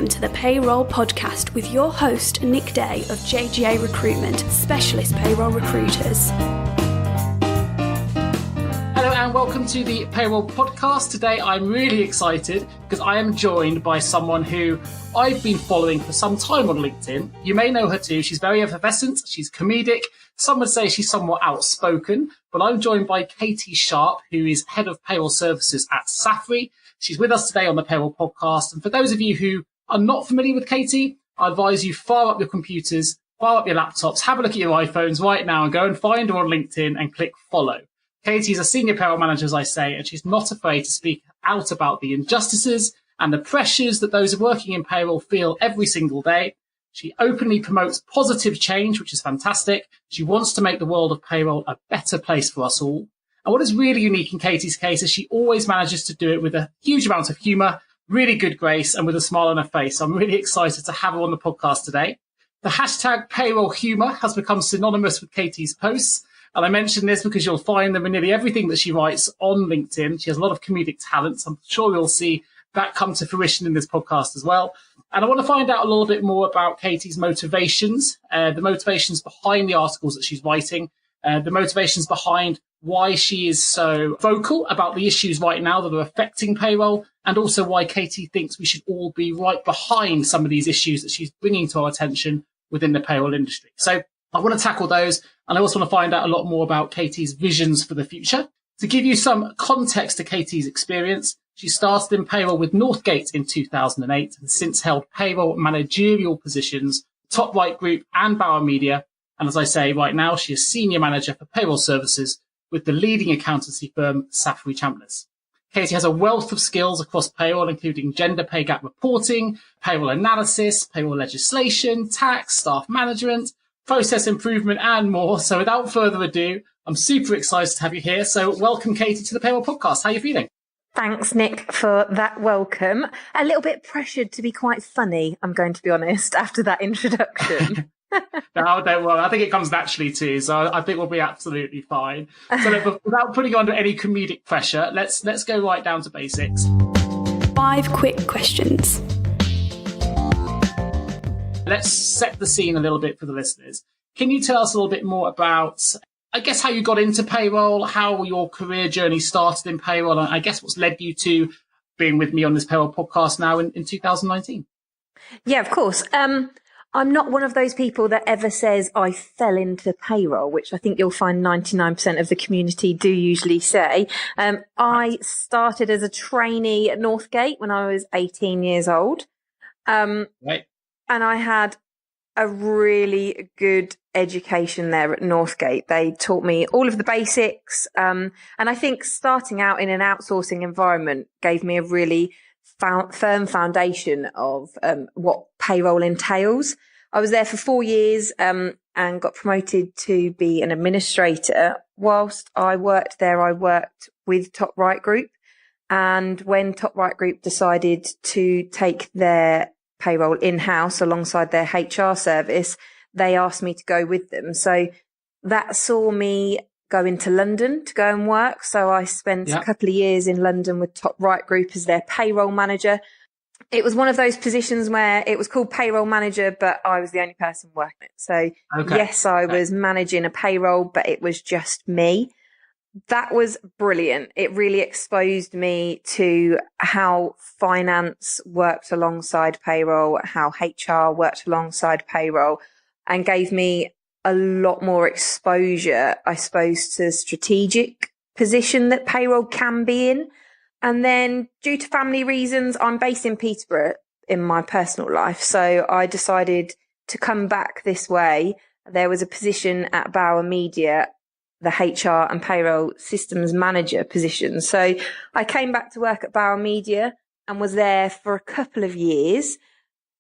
welcome to the Payroll Podcast with your host, Nick Day of JGA Recruitment, specialist payroll recruiters. Hello and welcome to the Payroll Podcast. Today I'm really excited because I am joined by someone who I've been following for some time on LinkedIn. You may know her too. She's very effervescent. She's comedic. Some would say she's somewhat outspoken, but I'm joined by Katie Sharpe, who is Head of Payroll Services at Saffery. She's with us today on the Payroll Podcast. And for those of you who are not familiar with Katie, I advise you fire up your computers, fire up your laptops, have a look at your iPhones right now and go and find her on LinkedIn and click follow. Katie is a Senior Payroll Manager, as I say, and she's not afraid to speak out about the injustices and the pressures that those working in payroll feel every single day. She openly promotes positive change, which is fantastic. She wants to make the world of payroll a better place for us all. And what is really unique in Katie's case is she always manages to do it with a huge amount of humour, really good grace, and with a smile on her face. I'm really excited to have her on the podcast today. The hashtag payroll humour has become synonymous with Katie's posts. And I mention this because you'll find them in nearly everything that she writes on LinkedIn. She has a lot of comedic talents. I'm sure you'll see that come to fruition in this podcast as well. And I want to find out a little bit more about Katie's motivations, the motivations behind the articles that she's writing, the motivations behind why she is so vocal about the issues right now that are affecting payroll, and also why Katie thinks we should all be right behind some of these issues that she's bringing to our attention within the payroll industry. So I want to tackle those, and I also want to find out a lot more about Katie's visions for the future. To give you some context to Katie's experience, she started in payroll with Northgate in 2008 and since held payroll managerial positions, Top Right Group and Bauer Media. And as I say, right now, she is Senior Manager for Payroll Services with the leading accountancy firm, Saffery Champness. Katie has a wealth of skills across payroll, including gender pay gap reporting, payroll analysis, payroll legislation, tax, staff management, process improvement, and more. So without further ado, I'm super excited to have you here. So welcome, Katie, to the Payroll Podcast. How are you feeling? Thanks, Nick, for that welcome. A little bit pressured to be quite funny, I'm going to be honest, after that introduction. No, don't worry. I think it comes naturally too, so I think we'll be absolutely fine. So look, without putting you under any comedic pressure, let's go right down to basics. 5 quick questions. Let's set the scene a little bit for the listeners. Can you tell us a little bit more about, I guess, how you got into payroll, how your career journey started in payroll, and I guess what's led you to being with me on this Payroll Podcast now in 2019? Yeah, of course. I'm not one of those people that ever says I fell into payroll, which I think you'll find 99% of the community do usually say. I started as a trainee at Northgate when I was 18 years old. Right. And I had a really good education there at Northgate. They taught me all of the basics. And I think starting out in an outsourcing environment gave me a really firm foundation of what payroll entails. I was there for 4 years and got promoted to be an administrator. Whilst I worked there, I worked with Top Right Group. And when Top Right Group decided to take their payroll in-house alongside their HR service, they asked me to go with them. So that saw me go into London to go and work. So I spent a couple of years in London with Top Right Group as their payroll manager. It was one of those positions where it was called payroll manager, but I was the only person working it. So yes, I was managing a payroll, but it was just me. That was brilliant. It really exposed me to how finance worked alongside payroll, how HR worked alongside payroll, and gave me a lot more exposure, I suppose, to the strategic position that payroll can be in. And then due to family reasons, I'm based in Peterborough in my personal life. So I decided to come back this way. There was a position at Bauer Media, the HR and payroll systems manager position. So I came back to work at Bauer Media and was there for a couple of years.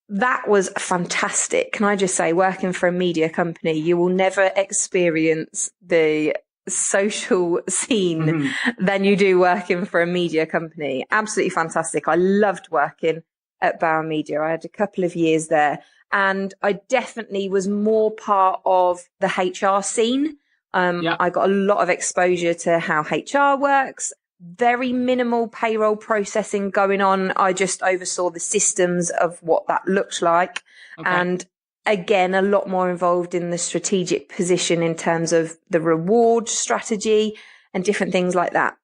That was fantastic. Can I just say, working for a media company, you will never experience the social scene than you do working for a media company. Absolutely fantastic. I loved working at Bauer Media. I had a couple of years there and I definitely was more part of the HR scene. I got a lot of exposure to how HR works, very minimal payroll processing going on. I just oversaw the systems of what that looked like. Okay. And again, a lot more involved in the strategic position in terms of the reward strategy and different things like that.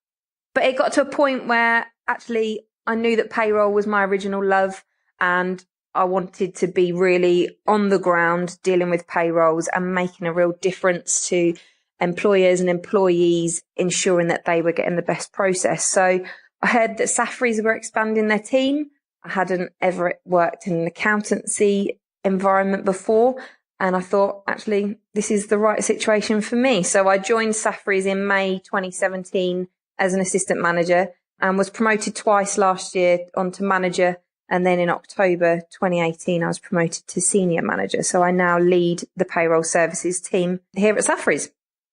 But it got to a point where actually I knew that payroll was my original love, and I wanted to be really on the ground dealing with payrolls and making a real difference to employers and employees, ensuring that they were getting the best process. So I heard that Saffery's were expanding their team. I hadn't ever worked in an accountancy environment before, and I thought, actually, this is the right situation for me. So I joined Saffery's in May 2017 as an assistant manager and was promoted twice last year onto manager. And then in October 2018, I was promoted to senior manager. So I now lead the payroll services team here at Saffery's.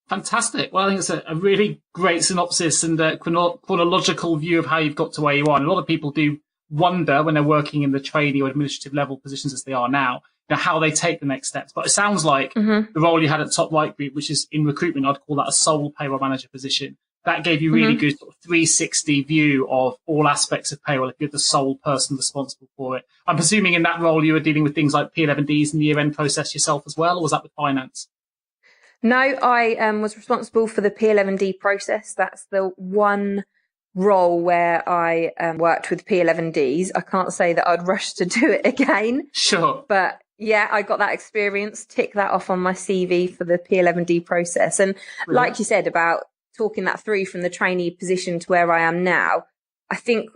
Fantastic. Well, I think it's a really great synopsis and a chronological view of how you've got to where you are. And a lot of people do wonder when they're working in the trainee or administrative level positions as they are now, how they take the next steps. But it sounds like the role you had at Top Right Group, which is in recruitment, I'd call that a sole payroll manager position. That gave you really good sort of 360 view of all aspects of payroll if you're the sole person responsible for it. I'm presuming in that role you were dealing with things like P11Ds and the year-end process yourself as well, or was that with finance? No, I was responsible for the P11D process. That's the one role where I worked with P11Ds. I can't say that I'd rush to do it again. Sure. But yeah, I got that experience, tick that off on my CV for the P11D process. And like you said about talking that through from the trainee position to where I am now, I think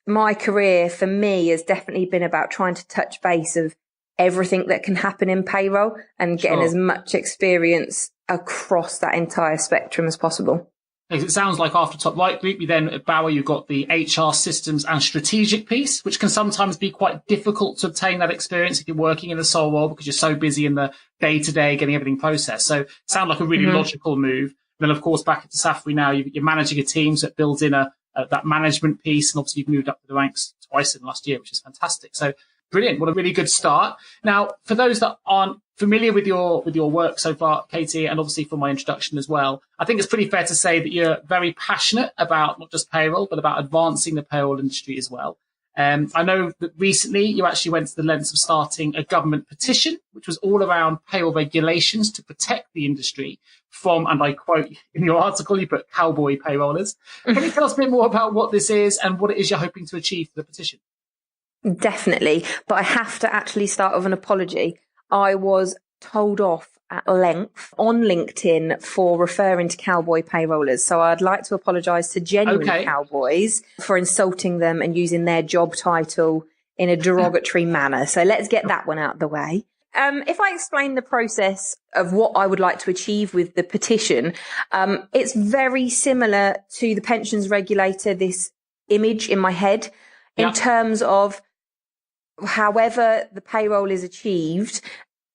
my career for me has definitely been about trying to touch base of everything that can happen in payroll and getting as much experience across that entire spectrum as possible. It sounds like after Top Right Group, you then at Bauer, you've got the HR systems and strategic piece, which can sometimes be quite difficult to obtain that experience if you're working in a sole role because you're so busy in the day-to-day getting everything processed. So it sounds like a really logical move. Then, of course, back into Saffery now, you're managing a team, so it builds in that management piece. And obviously, you've moved up the ranks twice in the last year, which is fantastic. So brilliant. What a really good start. Now, for those that aren't familiar with your work so far, Katie, and obviously for my introduction as well, I think it's pretty fair to say that you're very passionate about not just payroll, but about advancing the payroll industry as well. I know that recently you actually went to the lengths of starting a government petition, which was all around payroll regulations to protect the industry from, and I quote in your article, you put cowboy payrollers. Can you tell us a bit more about what this is and what it is you're hoping to achieve for the petition? Definitely. But I have to actually start with an apology. I was told off at length on LinkedIn for referring to cowboy payrollers. So I'd like to apologise to genuine cowboys for insulting them and using their job title in a derogatory manner. So let's get that one out of the way. If I explain the process of what I would like to achieve with the petition, it's very similar to the pensions regulator, this image in my head, in terms of however the payroll is achieved,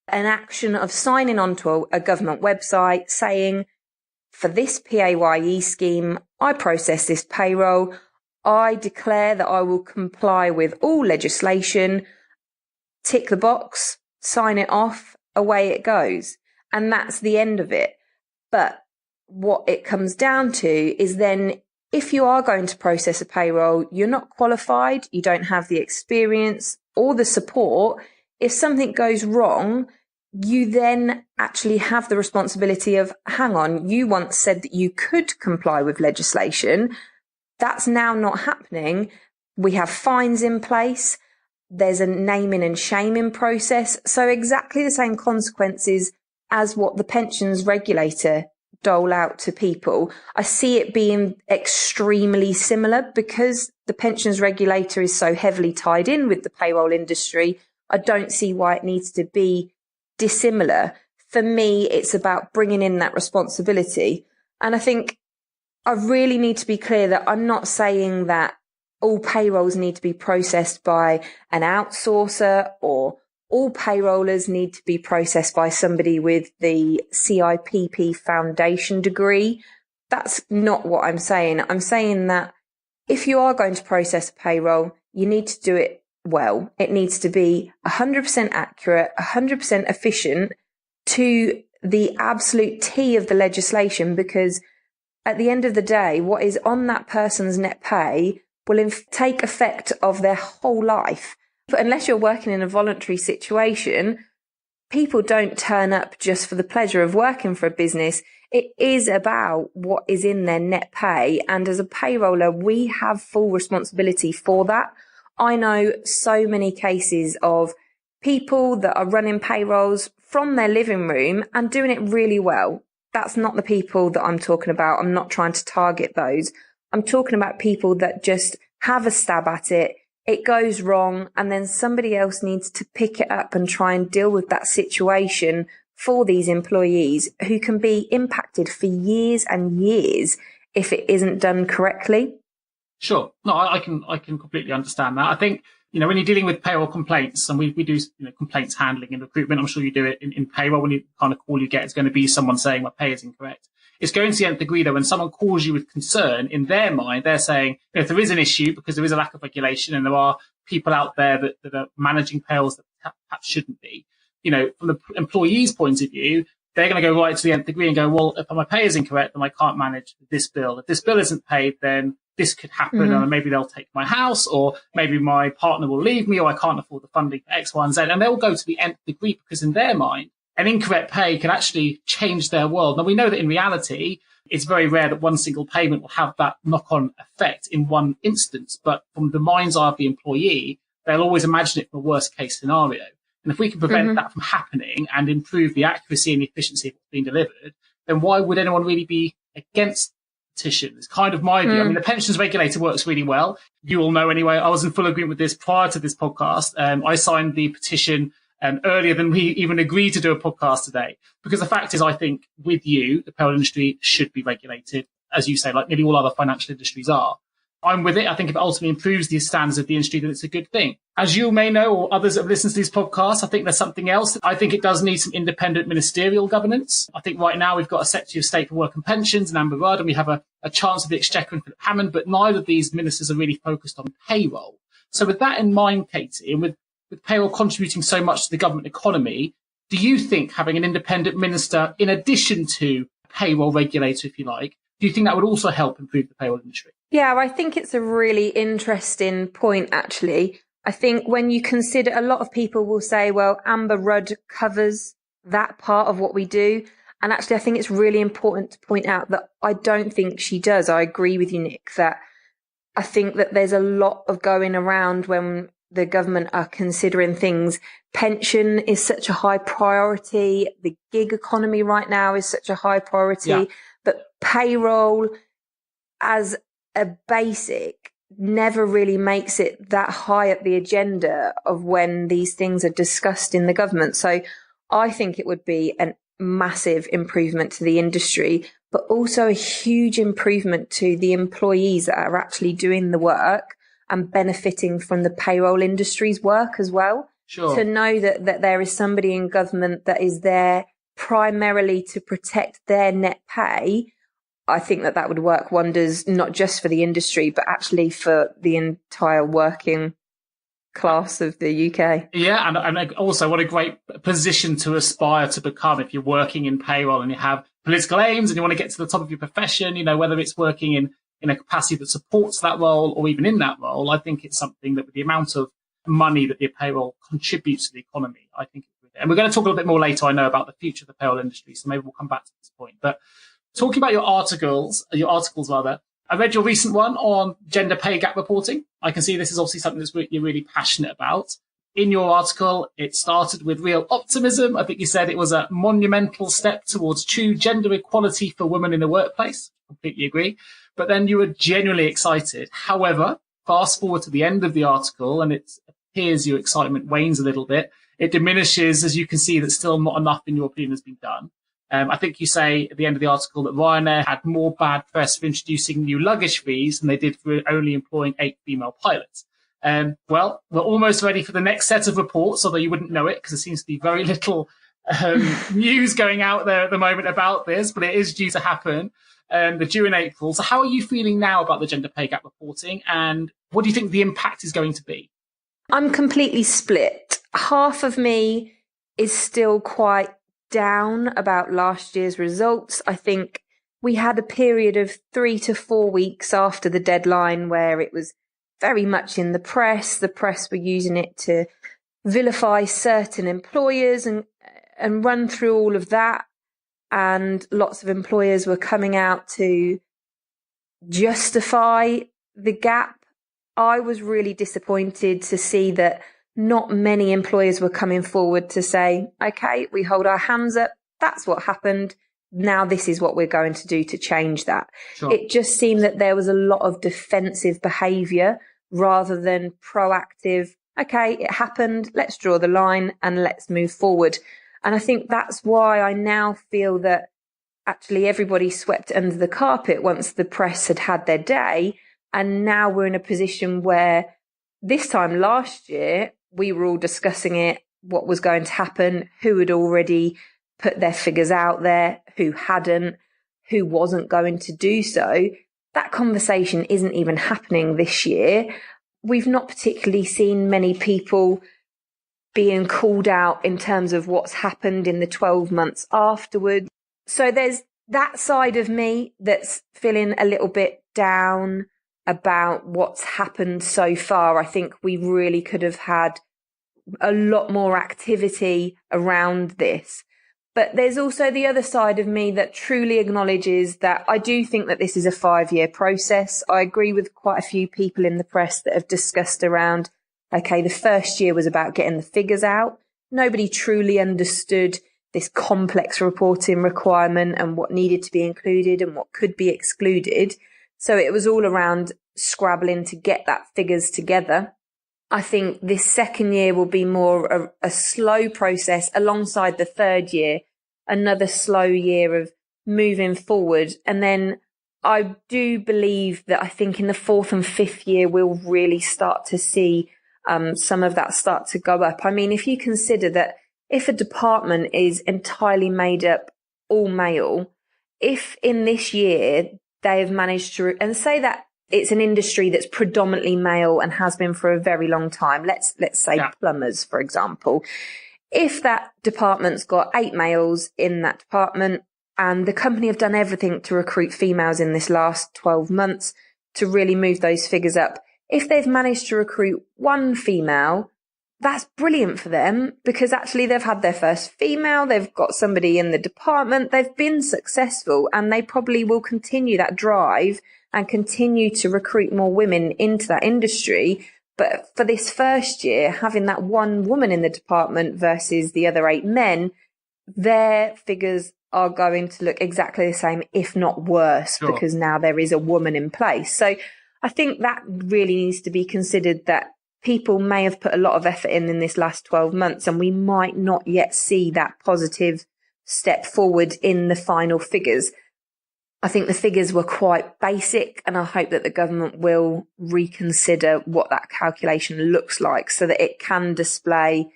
an action of signing onto a government website saying, for this PAYE scheme, I process this payroll. I declare that I will comply with all legislation, tick the box, sign it off, away it goes. And that's the end of it. But what it comes down to is then if you are going to process a payroll, you're not qualified, you don't have the experience or the support. If something goes wrong, you then actually have the responsibility of, hang on, you once said that you could comply with legislation. That's now not happening. We have fines in place. There's a naming and shaming process. So exactly the same consequences as what the pensions regulator dole out to people. I see it being extremely similar because the pensions regulator is so heavily tied in with the payroll industry. I don't see why it needs to be dissimilar. For me, it's about bringing in that responsibility. And I think I really need to be clear that I'm not saying that all payrolls need to be processed by an outsourcer or all payrollers need to be processed by somebody with the CIPP foundation degree. That's not what I'm saying. I'm saying that if you are going to process a payroll, you need to do it well. It needs to be 100% accurate, 100% efficient to the absolute T of the legislation, because at the end of the day, what is on that person's net pay will take effect of their whole life. But unless you're working in a voluntary situation, people don't turn up just for the pleasure of working for a business. It is about what is in their net pay. And as a payroller, we have full responsibility for that. I know so many cases of people that are running payrolls from their living room and doing it really well. That's not the people that I'm talking about. I'm not trying to target those. I'm talking about people that just have a stab at it. It goes wrong, and then somebody else needs to pick it up and try and deal with that situation for these employees who can be impacted for years and years if it isn't done correctly. Sure. No, I can completely understand that. I think, when you're dealing with payroll complaints, and we do complaints handling in recruitment, I'm sure you do it in payroll, when you kind of call you get, it's going to be someone saying my pay is incorrect. It's going to the nth degree, though, when someone calls you with concern, in their mind, they're saying, if there is an issue because there is a lack of regulation and there are people out there that are managing payrolls that perhaps shouldn't be, from the employee's point of view, they're going to go right to the nth degree and go, well, if my pay is incorrect, then I can't manage this bill. If this bill isn't paid, then this could happen, and maybe they'll take my house, or maybe my partner will leave me, or I can't afford the funding for X, Y, and Z. And they'll go to the nth degree because in their mind, an incorrect pay can actually change their world. Now, we know that in reality, it's very rare that one single payment will have that knock-on effect in one instance. But from the mind's eye of the employee, they'll always imagine it from a worst-case scenario. And if we can prevent that from happening and improve the accuracy and the efficiency of what's being delivered, then why would anyone really be against petition? It's kind of my view. I mean, the pensions regulator works really well. You all know anyway, I was in full agreement with this prior to this podcast. I signed the petition earlier than we even agreed to do a podcast today. Because the fact is, I think with you, the payroll industry should be regulated, as you say, like nearly all other financial industries are. I'm with it. I think if it ultimately improves the standards of the industry, then it's a good thing. As you may know, or others that have listened to these podcasts, I think there's something else. I think it does need some independent ministerial governance. I think right now we've got a Secretary of State for Work and Pensions and Amber Rudd, and we have a chance of the Exchequer and Philip Hammond, but neither of these ministers are really focused on payroll. So with that in mind, Katie, and with payroll contributing so much to the government economy, do you think having an independent minister, in addition to a payroll regulator, if you like, do you think that would also help improve the payroll industry? Yeah, I think it's a really interesting point, actually. I think when you consider, a lot of people will say, well, Amber Rudd covers that part of what we do. And actually, I think it's really important to point out that I don't think she does. I agree with you, Nick, that I think that there's a lot of going around when the government are considering things. Pension is such a high priority. The gig economy right now is such a high priority. Yeah. But payroll as a basic never really makes it that high up the agenda of when these things are discussed in the government. So I think it would be a massive improvement to the industry, but also a huge improvement to the employees that are actually doing the work and benefiting from the payroll industry's work as well. Sure. To know that there is somebody in government that is there primarily to protect their net pay, I think that would work wonders, not just for the industry, but actually for the entire working class of the UK. Yeah, and also what a great position to aspire to become if you're working in payroll and you have political aims and you want to get to the top of your profession, whether it's working in a capacity that supports that role or even in that role. I think it's something that with the amount of money that the payroll contributes to the economy, I think it would. And we're going to talk a little bit more later, I know, about the future of the payroll industry, so maybe we'll come back to this point. But talking about your articles, I read your recent one on gender pay gap reporting. I can see this is obviously something that you're really passionate about. In your article, it started with real optimism. I think you said it was a monumental step towards true gender equality for women in the workplace. Completely agree. But then you were genuinely excited. However, fast forward to the end of the article and it appears your excitement wanes a little bit. It diminishes as you can see that still not enough, in your opinion, has been done. I think you say at the end of the article that Ryanair had more bad press for introducing new luggage fees than they did for only employing 8 female pilots. Well, we're almost ready for the next set of reports, although you wouldn't know it because there seems to be very little news going out there at the moment about this, but it is due to happen. They're due in April. So how are you feeling now about the gender pay gap reporting, and what do you think the impact is going to be? I'm completely split. Half of me is still quite down about last year's results. I think we had a period of 3 to 4 weeks after the deadline where it was very much in the press. The press were using it to vilify certain employers and run through all of that. And lots of employers were coming out to justify the gap. I was really disappointed to see that not many employers were coming forward to say, okay, we hold our hands up. That's what happened. Now this is what we're going to do to change that. Sure. It just seemed that there was a lot of defensive behaviour rather than proactive. Okay, it happened. Let's draw the line and let's move forward. And I think that's why I now feel that actually everybody swept under the carpet once the press had had their day. And now we're in a position where this time last year, we were all discussing it, what was going to happen, who had already put their figures out there, who hadn't, who wasn't going to do so. That conversation isn't even happening this year. We've not particularly seen many people being called out in terms of what's happened in the 12 months afterwards. So there's that side of me that's feeling a little bit down about what's happened so far. I think we really could have had a lot more activity around this. But there's also the other side of me that truly acknowledges that I do think that this is a 5-year process. I agree with quite a few people in the press that have discussed around, okay, the first year was about getting the figures out. Nobody truly understood this complex reporting requirement and what needed to be included and what could be excluded. So it was all around scrabbling to get that figures together. I think this second year will be more a slow process alongside the third year, another slow year of moving forward. And then I do believe that I think in the fourth and fifth year, we'll really start to see some of that start to go up. I mean, if you consider that if a department is entirely made up all male, if in this year they have managed to, and say that it's an industry that's predominantly male and has been for a very long time. Let's say plumbers, for example. If that department's got 8 males in that department and the company have done everything to recruit females in this last 12 months to really move those figures up, if they've managed to recruit 1 female, that's brilliant for them because actually they've had their first female, they've got somebody in the department, they've been successful, and they probably will continue that drive and continue to recruit more women into that industry. But for this first year, having that 1 woman in the department versus the other 8 men, their figures are going to look exactly the same, if not worse, Sure. because now there is a woman in place. So I think that really needs to be considered, that people may have put a lot of effort in this last 12 months, and we might not yet see that positive step forward in the final figures. I think the figures were quite basic, and I hope that the government will reconsider what that calculation looks like so that it can display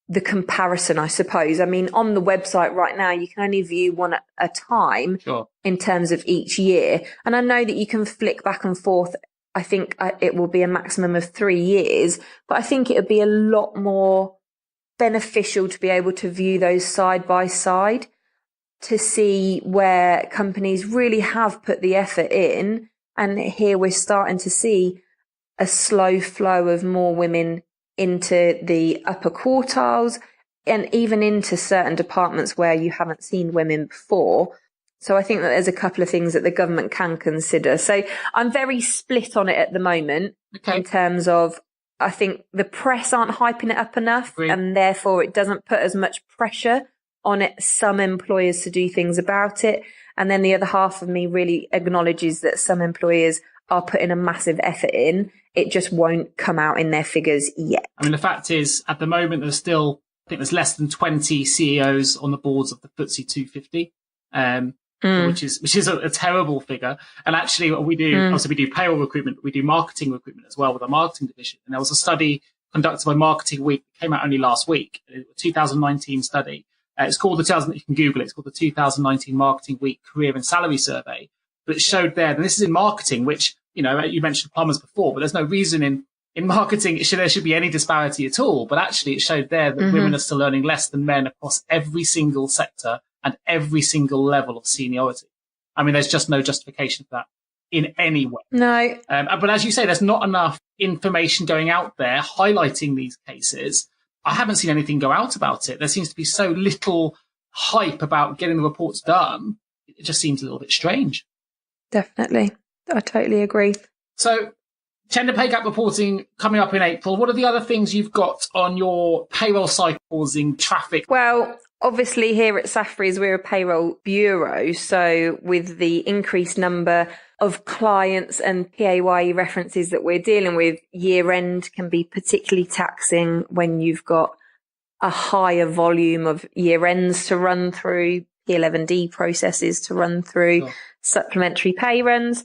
the comparison, I suppose. I mean, on the website right now, you can only view one at a time. Sure. In terms of each year. And I know that you can flick back and forth. I think it will be a maximum of 3 years, but I think it would be a lot more beneficial to be able to view those side by side, to see where companies really have put the effort in. And here we're starting to see a slow flow of more women into the upper quartiles and even into certain departments where you haven't seen women before. So I think that there's a couple of things that the government can consider. So I'm very split on it at the moment in terms of, I think the press aren't hyping it up enough, and therefore it doesn't put as much pressure on it, some employers, to do things about it. And then the other half of me really acknowledges that some employers are putting a massive effort in. It just won't come out in their figures yet. I mean, the fact is, at the moment, there's still, I think there's less than 20 CEOs on the boards of the FTSE 250, which is a terrible figure. And actually what we do, obviously we do payroll recruitment, but we do marketing recruitment as well with our marketing division. And there was a study conducted by Marketing Week that came out only last week, a 2019 study. It's called you can Google it, it's called the 2019 Marketing Week Career and Salary Survey. But it showed there, and this is in marketing, which, you know, you mentioned plumbers before, but there's no reason in marketing there should be any disparity at all. But actually it showed there that women are still earning less than men across every single sector and every single level of seniority. I mean, there's just no justification for that in any way. No. But as you say, there's not enough information going out there highlighting these cases. I haven't seen anything go out about it. There seems to be so little hype about getting the reports done. It just seems a little bit strange. Definitely. I totally agree. So, gender pay gap reporting coming up in April. What are the other things you've got on your payroll side causing traffic? Well, obviously here at Saffery, we're a payroll bureau. So with the increased number of clients and PAYE references that we're dealing with, year end can be particularly taxing when you've got a higher volume of year ends to run through, P11D processes to run through, Sure. Supplementary pay runs.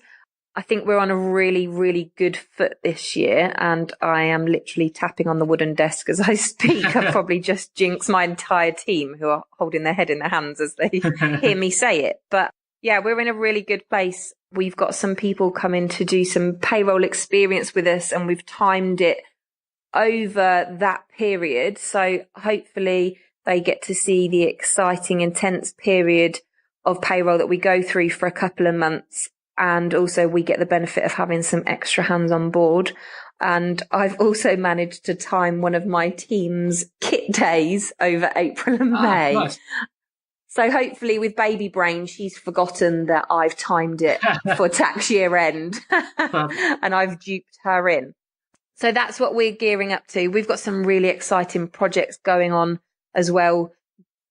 I think we're on a really, really good foot this year, and I am literally tapping on the wooden desk as I speak. I've probably just jinxed my entire team who are holding their head in their hands as they hear me say it. But yeah, we're in a really good place. We've got some people coming to do some payroll experience with us, and we've timed it over that period. So hopefully they get to see the exciting, intense period of payroll that we go through for a couple of months. And also we get the benefit of having some extra hands on board. And I've also managed to time one of my team's kit days over April and May. Nice. So hopefully with baby brain, she's forgotten that I've timed it for tax year end and I've duped her in. So that's what we're gearing up to. We've got some really exciting projects going on as well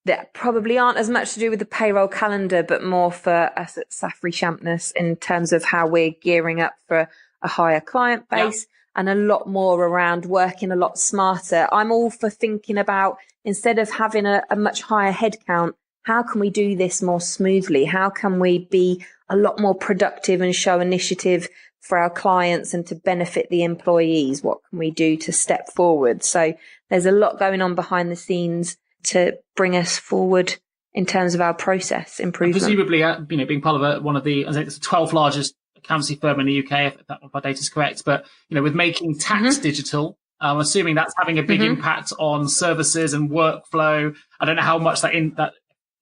that probably aren't as much to do with the payroll calendar, but more for us at Saffery Champness in terms of how we're gearing up for a higher client base and a lot more around working a lot smarter. I'm all for thinking about, instead of having a much higher headcount, how can we do this more smoothly? How can we be a lot more productive and show initiative for our clients and to benefit the employees? What can we do to step forward? So there's a lot going on behind the scenes to bring us forward in terms of our process improvement. And presumably, being part of one of the, I think it's the 12th largest accountancy firm in the UK, if my data is correct. But, with making tax digital, I'm assuming that's having a big impact on services and workflow. I don't know how much that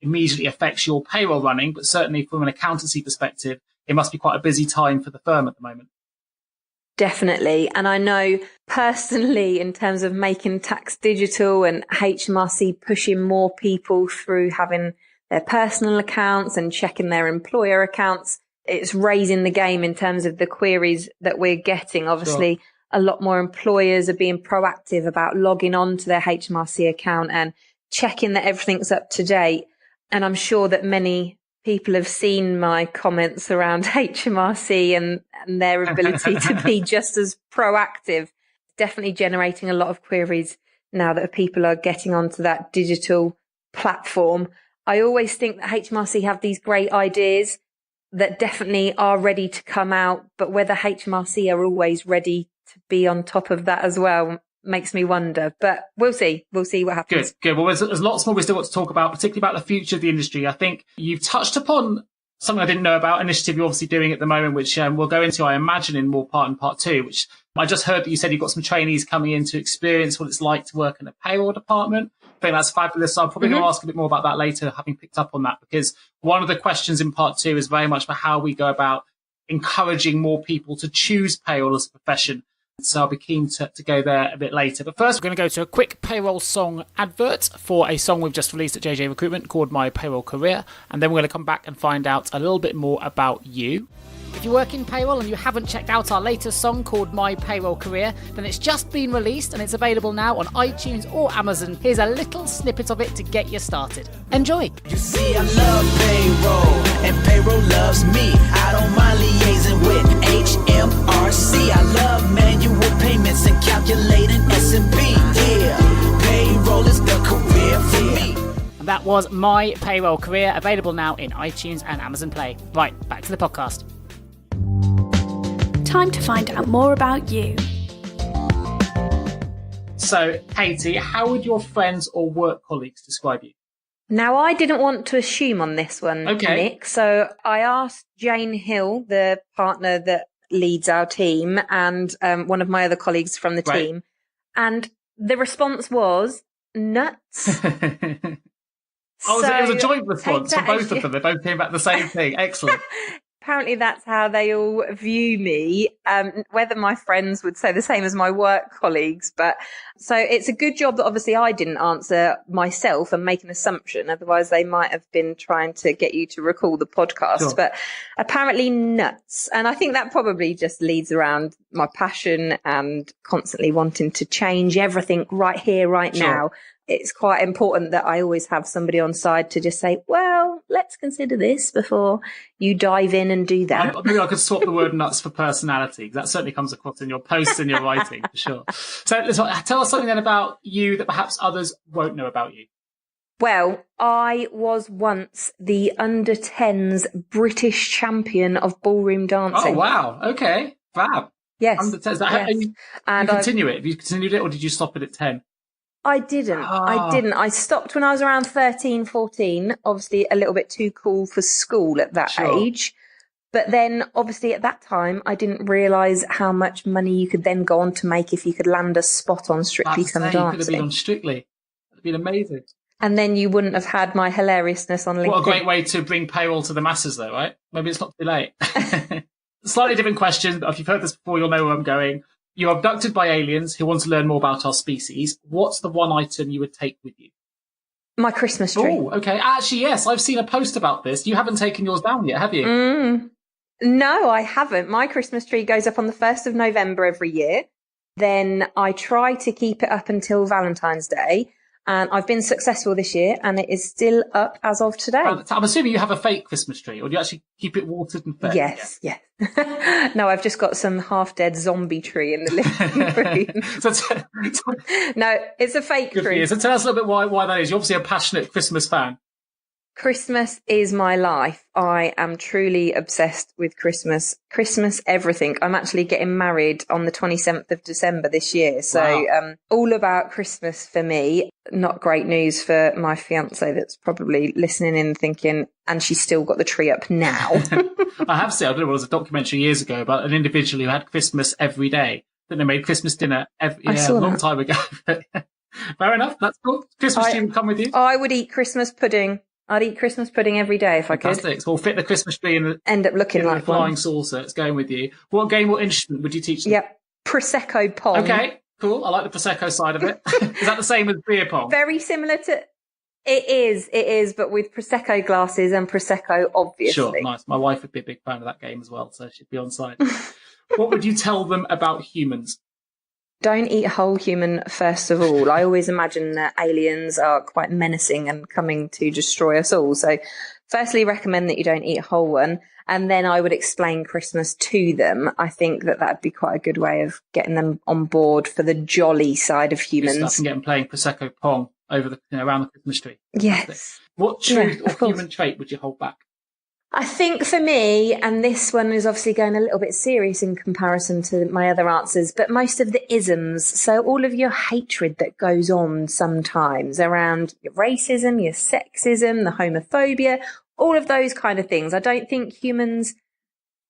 immediately affects your payroll running, but certainly from an accountancy perspective, it must be quite a busy time for the firm at the moment. Definitely. And I know personally, in terms of making tax digital and HMRC pushing more people through having their personal accounts and checking their employer accounts, it's raising the game in terms of the queries that we're getting. Obviously, a lot more employers are being proactive about logging on to their HMRC account and checking that everything's up to date. And I'm sure that many people have seen my comments around HMRC and their ability to be just as proactive. Definitely generating a lot of queries now that people are getting onto that digital platform. I always think that HMRC have these great ideas that definitely are ready to come out, but whether HMRC are always ready to be on top of that as well makes me wonder, but we'll see what happens. Good. Well, there's lots more we still got to talk about, particularly about the future of the industry. I think you've touched upon something I didn't know about, initiative you're obviously doing at the moment, which we'll go into, I imagine, in more part two, which I just heard that you said you've got some trainees coming in to experience what it's like to work in a payroll department. I think that's fabulous. So I'm probably going to ask a bit more about that later, having picked up on that, because one of the questions in part two is very much about how we go about encouraging more people to choose payroll as a profession. So I'll be keen to go there a bit later. But first, we're going to go to a quick payroll song advert for a song we've just released at JGA Recruitment called My Payroll Career. And then we're going to come back and find out a little bit more about you. If you work in payroll and you haven't checked out our latest song called My Payroll Career, then it's just been released and it's available now on iTunes or Amazon. Here's a little snippet of it to get you started. Enjoy. You see, I love payroll, and payroll loves me. I don't mind liaising with HMRC. I love manual payments and calculating S&P. Yeah, payroll is the career for me. And that was My Payroll Career, available now in iTunes and Amazon Play. Right, back to the podcast. Time to find out more about you. So, Katie, how would your friends or work colleagues describe you? Now, I didn't want to assume on this one, Nick. So I asked Jane Hill, the partner that leads our team, and one of my other colleagues from the team. And the response was nuts. Oh, it was a joint response from both of them. They both came back the same thing. Excellent. Apparently that's how they all view me, whether my friends would say the same as my work colleagues. But so it's a good job that obviously I didn't answer myself and make an assumption. Otherwise they might have been trying to get you to recall the podcast. Sure. But apparently nuts. And I think that probably just leads around my passion and constantly wanting to change everything right here, right now. It's quite important that I always have somebody on side to just say, well, let's consider this before you dive in and do that. Maybe I could swap the word nuts for personality. That certainly comes across in your posts and your writing, for sure. So tell us something then about you that perhaps others won't know about you. Well, I was once the under-10s British champion of ballroom dancing. Oh, wow. Okay. Fab. Yes. Under-10s. Yes. And you continue it? Have you continued it or did you stop it at 10? I didn't. I stopped when I was around 13, 14, obviously a little bit too cool for school at that age. But then obviously at that time, I didn't realise how much money you could then go on to make if you could land a spot on Strictly Come Dancing. You could have been on Strictly. It would have been amazing. And then you wouldn't have had my hilariousness on LinkedIn. What a great way to bring payroll to the masses though, right? Maybe it's not too late. Slightly different question, but if you've heard this before, you'll know where I'm going. You're abducted by aliens who want to learn more about our species. What's the one item you would take with you? My Christmas tree. Oh, okay. Actually, yes, I've seen a post about this. You haven't taken yours down yet, have you? No, I haven't. My Christmas tree goes up on the 1st of November every year. Then I try to keep it up until Valentine's Day. And I've been successful this year, and it is still up as of today. I'm assuming you have a fake Christmas tree, or do you actually keep it watered and fed? Yes. No, I've just got some half-dead zombie tree in the living room. No, it's a fake tree. So tell us a little bit why that is. You're obviously a passionate Christmas fan. Christmas is my life. I am truly obsessed with Christmas. Christmas, everything. I'm actually getting married on the 27th of December this year. So all about Christmas for me. Not great news for my fiance that's probably listening in thinking, and she's still got the tree up now. I have seen, I don't know, it was a documentary years ago about an individual who had Christmas every day. Then they made Christmas dinner a long time ago. Fair enough. That's cool. Christmas tree would come with you. I would eat Christmas pudding. I'd eat Christmas pudding every day if I could. Fantastic. So we'll fit the Christmas tree in the end up looking like a flying saucer. It's going with you. What game or instrument would you teach them? Yep. Prosecco pong. Okay, cool. I like the Prosecco side of it. Is that the same as beer pong? Very similar to... It is, but with Prosecco glasses and Prosecco, obviously. Sure, nice. My wife would be a big fan of that game as well, so she'd be on side. What would you tell them about humans? Don't eat a whole human, first of all. I always imagine that aliens are quite menacing and coming to destroy us all. So firstly, recommend that you don't eat a whole one. And then I would explain Christmas to them. I think that that'd be quite a good way of getting them on board for the jolly side of humans. And get them playing Prosecco Pong over around the Christmas tree. Yes. What truth or human trait would you hold back? I think for me, and this one is obviously going a little bit serious in comparison to my other answers, but most of the isms. So all of your hatred that goes on sometimes around your racism, your sexism, the homophobia, all of those kind of things. I don't think humans,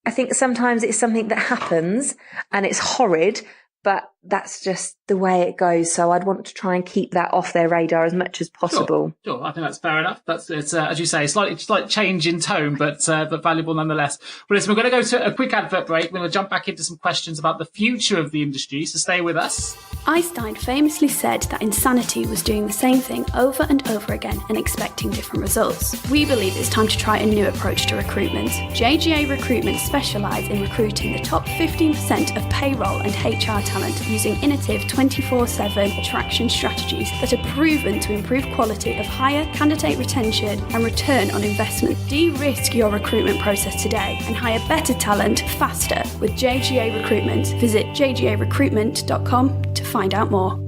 I think sometimes it's something that happens and it's horrid, but that's just the way it goes. So I'd want to try and keep that off their radar as much as possible. Sure. I think that's fair enough. It's as you say, slight change in tone, but valuable nonetheless. Well, listen, we're going to go to a quick advert break. We're going to jump back into some questions about the future of the industry. So stay with us. Einstein famously said that insanity was doing the same thing over and over again and expecting different results. We believe it's time to try a new approach to recruitment. JGA Recruitment specialise in recruiting the top 15% of payroll and HR talent using innovative 24/7 attraction strategies that are proven to improve quality of hire, candidate retention and return on investment. De-risk your recruitment process today and hire better talent faster with JGA Recruitment. Visit jgarecruitment.com to find out more.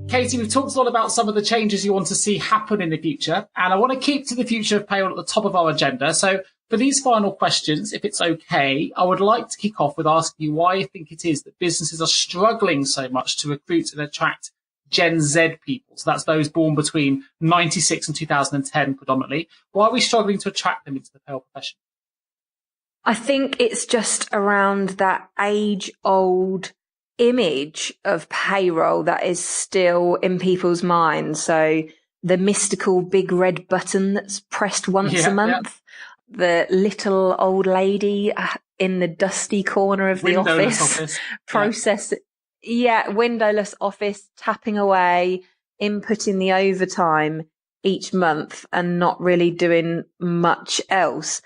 Katie, we've talked a lot about some of the changes you want to see happen in the future, and I want to keep to the future of payroll at the top of our agenda. So for these final questions, if it's okay, I would like to kick off with asking you why you think it is that businesses are struggling so much to recruit and attract Gen Z people. So that's those born between 96 and 2010 predominantly. Why are we struggling to attract them into the payroll profession? I think it's just around that age-old image of payroll that is still in people's minds. So the mystical big red button that's pressed once a month, the little old lady in the dusty corner of the office. Windowless office, tapping away, inputting the overtime each month and not really doing much else.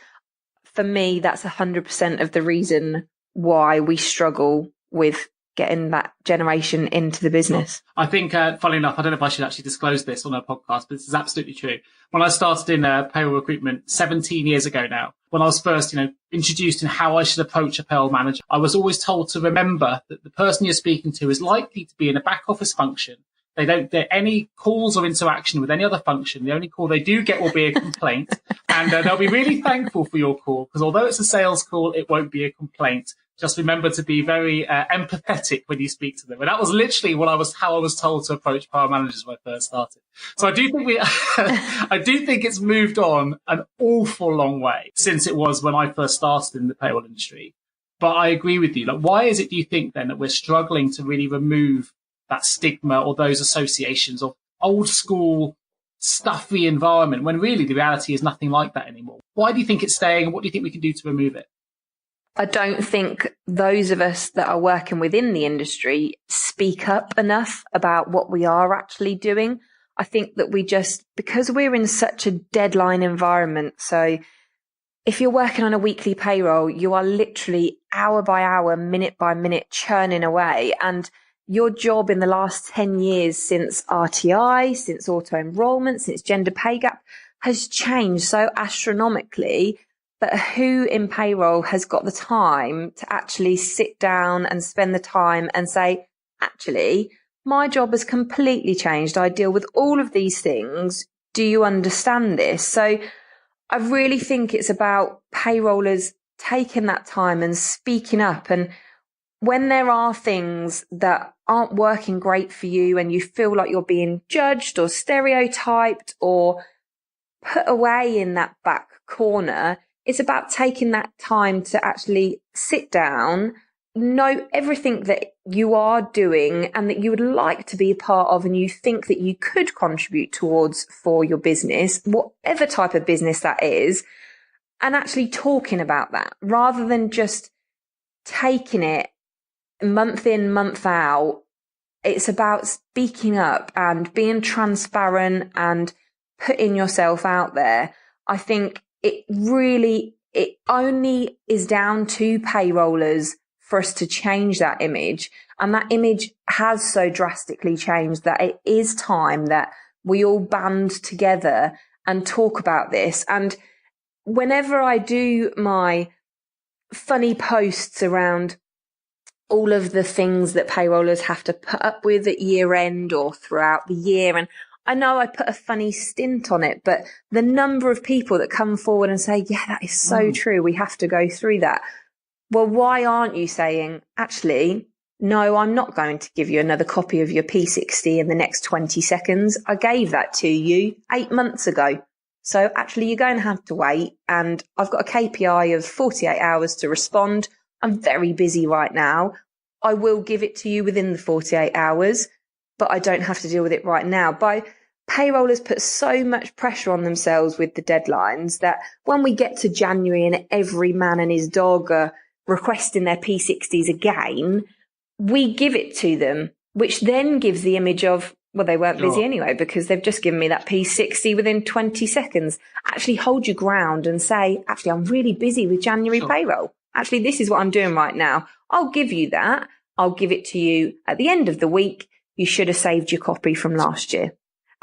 For me, that's 100% of the reason why we struggle with getting that generation into the business. I think, funnily enough, I don't know if I should actually disclose this on a podcast, but this is absolutely true. When I started in payroll recruitment 17 years ago now, when I was first, introduced in how I should approach a payroll manager, I was always told to remember that the person you're speaking to is likely to be in a back office function. They don't get any calls or interaction with any other function. The only call they do get will be a complaint. And they'll be really thankful for your call, because although it's a sales call, it won't be a complaint. Just remember to be very empathetic when you speak to them. And that was literally how I was told to approach payroll managers when I first started. So I do think I do think it's moved on an awful long way since it was when I first started in the payroll industry. But I agree with you. Like, why is it, do you think then, that we're struggling to really remove that stigma or those associations of old school, stuffy environment, when really the reality is nothing like that anymore? Why do you think it's staying, and what do you think we can do to remove it? I don't think those of us that are working within the industry speak up enough about what we are actually doing. I think that because we're in such a deadline environment, so if you're working on a weekly payroll, you are literally hour by hour, minute by minute churning away. And your job in the last 10 years since RTI, since auto-enrollment, since gender pay gap has changed so astronomically that who in payroll has got the time to actually sit down and spend the time and say, actually, my job has completely changed. I deal with all of these things. Do you understand this? So I really think it's about payrollers taking that time and speaking up. And when there are things that aren't working great for you and you feel like you're being judged or stereotyped or put away in that back corner, it's about taking that time to actually sit down, know everything that you are doing and that you would like to be a part of and you think that you could contribute towards for your business, whatever type of business that is, and actually talking about that rather than just taking it month in, month out. It's about speaking up and being transparent and putting yourself out there. I think it only is down to payrollers for us to change that image. And that image has so drastically changed that it is time that we all band together and talk about this. And whenever I do my funny posts around all of the things that payrollers have to put up with at year end or throughout the year, and I know I put a funny stint on it, but the number of people that come forward and say, yeah, that is so true, we have to go through that. Well, why aren't you saying, actually, no, I'm not going to give you another copy of your P60 in the next 20 seconds. I gave that to you 8 months ago. So actually, you're going to have to wait. And I've got a KPI of 48 hours to respond. I'm very busy right now. I will give it to you within the 48 hours, but I don't have to deal with it right now. Payrollers put so much pressure on themselves with the deadlines that when we get to January and every man and his dog are requesting their P60s again, we give it to them, which then gives the image of, well, they weren't busy anyway because they've just given me that P60 within 20 seconds. Actually hold your ground and say, actually, I'm really busy with January payroll. Actually, this is what I'm doing right now. I'll give you that. I'll give it to you at the end of the week. You should have saved your copy from last year.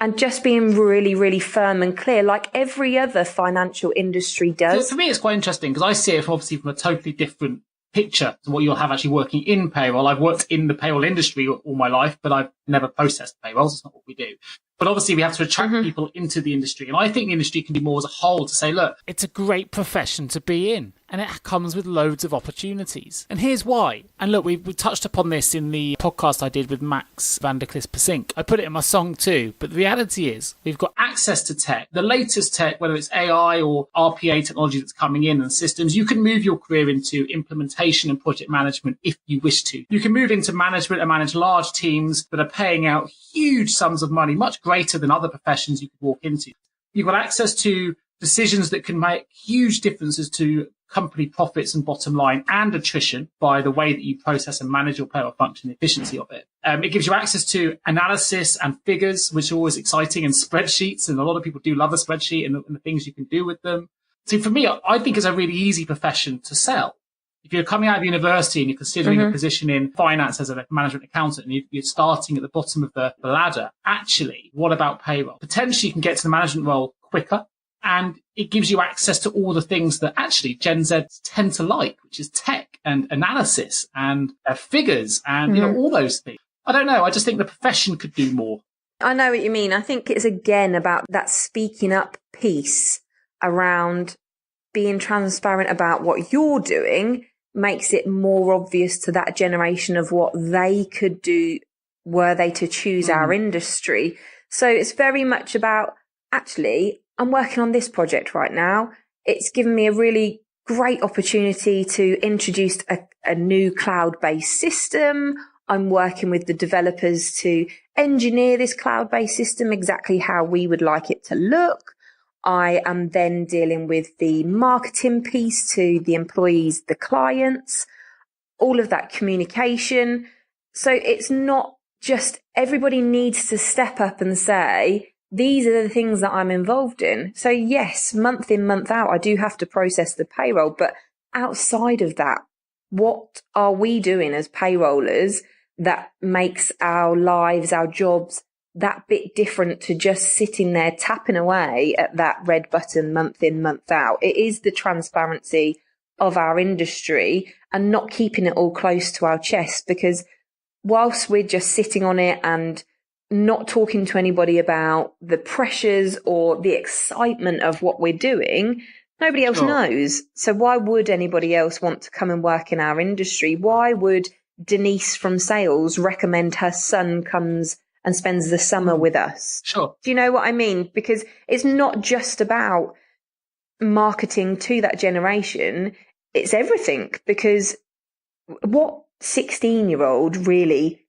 And just being really, really firm and clear, like every other financial industry does. So for me, it's quite interesting because I see it obviously from a totally different picture to what you'll have actually working in payroll. I've worked in the payroll industry all my life, but I've never processed payrolls. It's not what we do. But obviously we have to attract people into the industry. And I think the industry can do more as a whole to say, look, it's a great profession to be in. And it comes with loads of opportunities. And here's why. And look, we touched upon this in the podcast I did with Max Vanderklis-Persink. I put it in my song too. But the reality is we've got access to tech, the latest tech, whether it's AI or RPA technology that's coming in and systems. You can move your career into implementation and project management if you wish to. You can move into management and manage large teams that are paying out huge sums of money, much greater greater than other professions you could walk into. You've got access to decisions that can make huge differences to company profits and bottom line and attrition by the way that you process and manage your payroll function, the efficiency of it. It gives you access to analysis and figures, which are always exciting, and spreadsheets. And a lot of people do love a spreadsheet and the things you can do with them. So for me, I think it's a really easy profession to sell. If you're coming out of university and you're considering a position in finance as a management accountant and you're starting at the bottom of the ladder, actually, what about payroll? Potentially you can get to the management role quicker, and it gives you access to all the things that actually Gen Z tend to like, which is tech and analysis and figures and all those things. I don't know. I just think the profession could do more. I know what you mean. I think it's again about that speaking up piece around being transparent about what you're doing makes it more obvious to that generation of what they could do were they to choose our industry. So it's very much about, actually, I'm working on this project right now. It's given me a really great opportunity to introduce a new cloud-based system. I'm working with the developers to engineer this cloud-based system exactly how we would like it to look. I am then dealing with the marketing piece to the employees, the clients, all of that communication. So it's not just everybody needs to step up and say, these are the things that I'm involved in. So yes, month in, month out, I do have to process the payroll. But outside of that, what are we doing as payrollers that makes our lives, our jobs, that bit different to just sitting there tapping away at that red button month in, month out? It is the transparency of our industry and not keeping it all close to our chest, because whilst we're just sitting on it and not talking to anybody about the pressures or the excitement of what we're doing, nobody else knows. So why would anybody else want to come and work in our industry? Why would Denise from sales recommend her son comes and spends the summer with us? Sure. Do you know what I mean? Because it's not just about marketing to that generation. It's everything. Because what 16-year-old really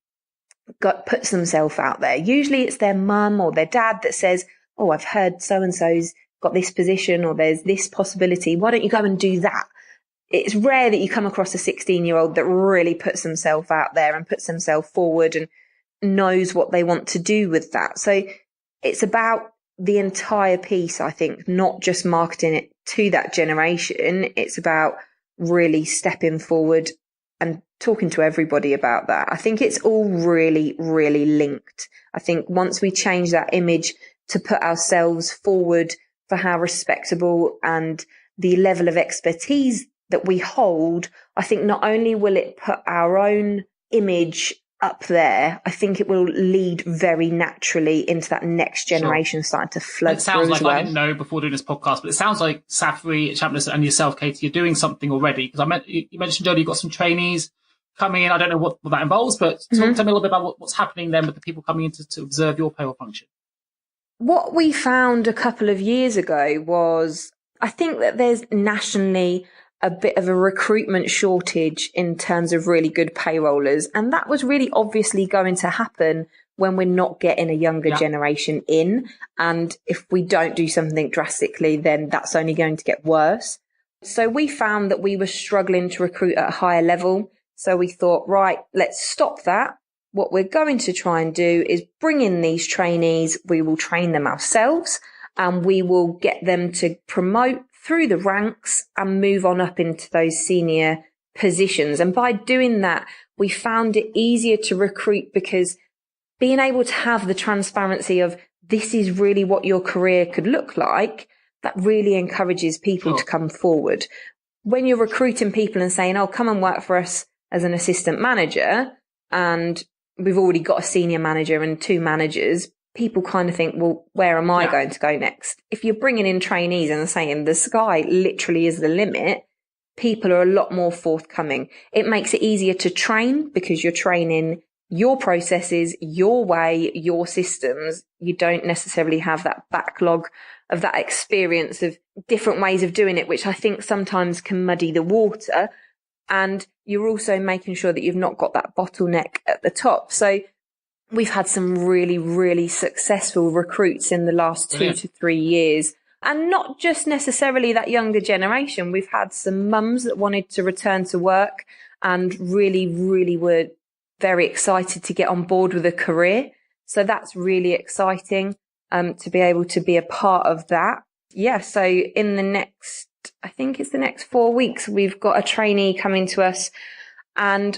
puts themselves out there? Usually it's their mum or their dad that says, oh, I've heard so-and-so's got this position, or there's this possibility. Why don't you go and do that? It's rare that you come across a 16-year-old that really puts themselves out there and puts themselves forward and knows what they want to do with that. So it's about the entire piece, I think, not just marketing it to that generation. It's about really stepping forward and talking to everybody about that. I think it's all really, really linked. I think once we change that image to put ourselves forward for how respectable and the level of expertise that we hold, I think not only will it put our own image up there, I think it will lead very naturally into that next generation starting to flood through as well. It sounds like, I didn't know before doing this podcast, but it sounds like Saffery Champness and yourself, Katie, you're doing something already. Because you mentioned earlier you've got some trainees coming in. I don't know what that involves, but tell me a little bit about what's happening then with the people coming in to observe your payroll function. What we found a couple of years ago was, I think that there's nationally a bit of a recruitment shortage in terms of really good payrollers. And that was really obviously going to happen when we're not getting a younger generation in. And if we don't do something drastically, then that's only going to get worse. So we found that we were struggling to recruit at a higher level. So we thought, right, let's stop that. What we're going to try and do is bring in these trainees. We will train them ourselves and we will get them to promote through the ranks and move on up into those senior positions. And by doing that, we found it easier to recruit because being able to have the transparency of this is really what your career could look like, that really encourages people to come forward. When you're recruiting people and saying, oh, come and work for us as an assistant manager, and we've already got a senior manager and 2 managers, people kind of think, well, where am I going to go next? If you're bringing in trainees and saying the sky literally is the limit, people are a lot more forthcoming. It makes it easier to train because you're training your processes, your way, your systems. You don't necessarily have that backlog of that experience of different ways of doing it, which I think sometimes can muddy the water. And you're also making sure that you've not got that bottleneck at the top. So we've had some really, really successful recruits in the last 2 to 3 years. And not just necessarily that younger generation. We've had some mums that wanted to return to work and really, really were very excited to get on board with a career. So that's really exciting to be able to be a part of that. Yeah, so in the next, I think it's the next 4 weeks, we've got a trainee coming to us, and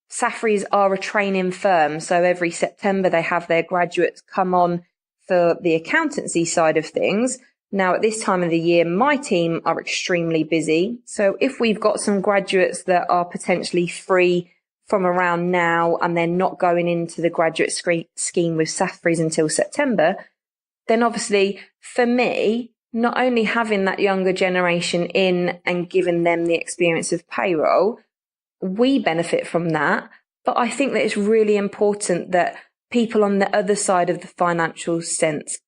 Safferys are a training firm. So every September they have their graduates come on for the accountancy side of things. Now, at this time of the year, my team are extremely busy. So if we've got some graduates that are potentially free from around now and they're not going into the graduate scheme with Safferys until September, then obviously for me, not only having that younger generation in and giving them the experience of payroll, we benefit from that. But I think that it's really important that people on the other side of the financial sense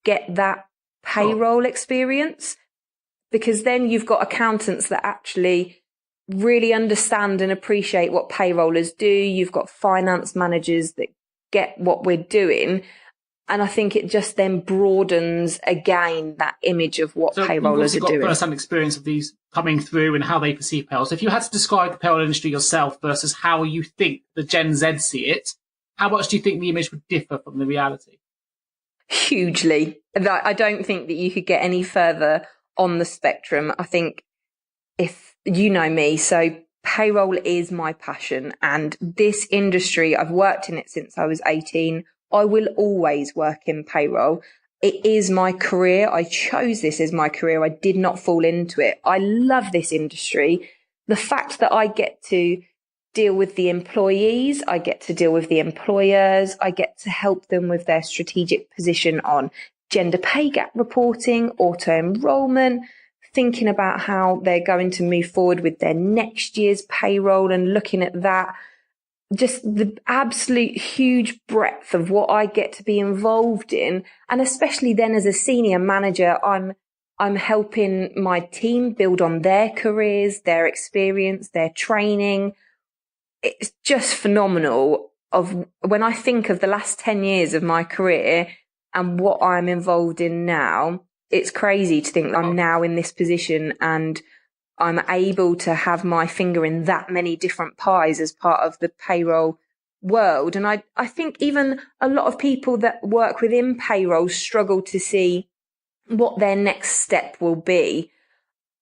get that payroll experience, because then you've got accountants that actually really understand and appreciate what payrollers do. You've got finance managers that get what we're doing. And I think it just then broadens again that image of what payrollers are doing. You've got first-hand experience of these coming through and how they perceive payroll. So if you had to describe the payroll industry yourself versus how you think the Gen Z see it, how much do you think the image would differ from the reality? Hugely. I don't think that you could get any further on the spectrum. I think, if you know me, so payroll is my passion, and this industry, I've worked in it since I was 18. I will always work in payroll. It is my career. I chose this as my career. I did not fall into it. I love this industry. The fact that I get to deal with the employees, I get to deal with the employers, I get to help them with their strategic position on gender pay gap reporting, auto enrollment, thinking about how they're going to move forward with their next year's payroll and looking at that. Just the absolute huge breadth of what I get to be involved in. And especially then as a senior manager, I'm helping my team build on their careers, their experience, their training. It's just phenomenal. Of when I think of the last 10 years of my career and what I'm involved in now, it's crazy to think I'm now in this position and I'm able to have my finger in that many different pies as part of the payroll world. And I think even a lot of people that work within payroll struggle to see what their next step will be.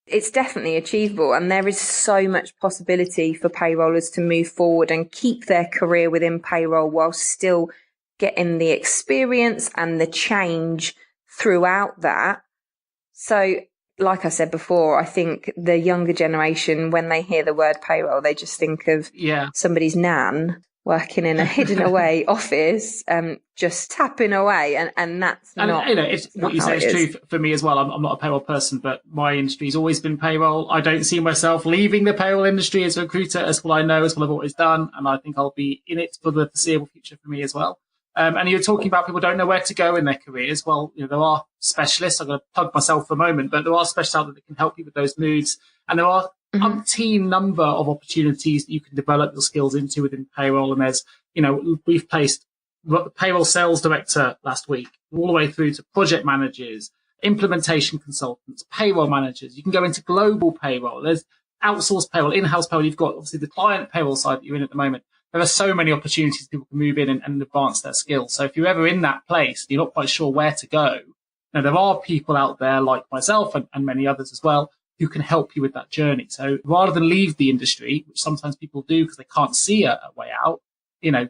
It's definitely achievable, and there is so much possibility for payrollers to move forward and keep their career within payroll while still getting the experience and the change throughout that. So, like I said before, I think the younger generation, when they hear the word payroll, they just think of somebody's nan working in a hidden away office, just tapping away, and that's not. And it's what you say is true for me as well. I'm not a payroll person, but my industry's always been payroll. I don't see myself leaving the payroll industry as a recruiter. As what I know, as what I've always done, and I think I'll be in it for the foreseeable future for me as well. And you're talking about people don't know where to go in their careers. Well, there are specialists. I'm going to plug myself for a moment, but there are specialists out there that can help you with those moves. And there are umpteen number of opportunities that you can develop your skills into within payroll. And there's, we've placed payroll sales director last week, all the way through to project managers, implementation consultants, payroll managers. You can go into global payroll. There's outsourced payroll, in-house payroll. You've got obviously the client payroll side that you're in at the moment. There are so many opportunities people can move in and advance their skills. So if you're ever in that place, you're not quite sure where to go. Now, there are people out there like myself and many others as well who can help you with that journey. So rather than leave the industry, which sometimes people do because they can't see a way out,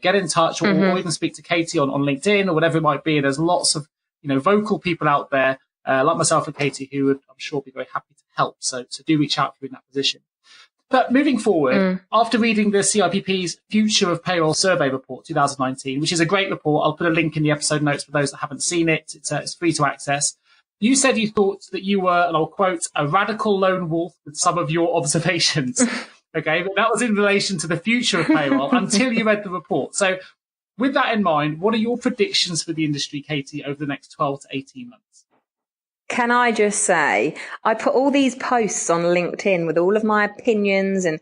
get in touch or even speak to Katie on LinkedIn or whatever it might be. There's lots of, vocal people out there like myself and Katie who would, I'm sure, be very happy to help. So do reach out if you're in that position. But moving forward, after reading the CIPP's Future of Payroll Survey Report 2019, which is a great report, I'll put a link in the episode notes for those that haven't seen it. It's free to access. You said you thought that you were, and I'll quote, a radical lone wolf with some of your observations. Okay, but that was in relation to the future of payroll until you read the report. So with that in mind, what are your predictions for the industry, Katie, over the next 12 to 18 months? Can I just say, I put all these posts on LinkedIn with all of my opinions, and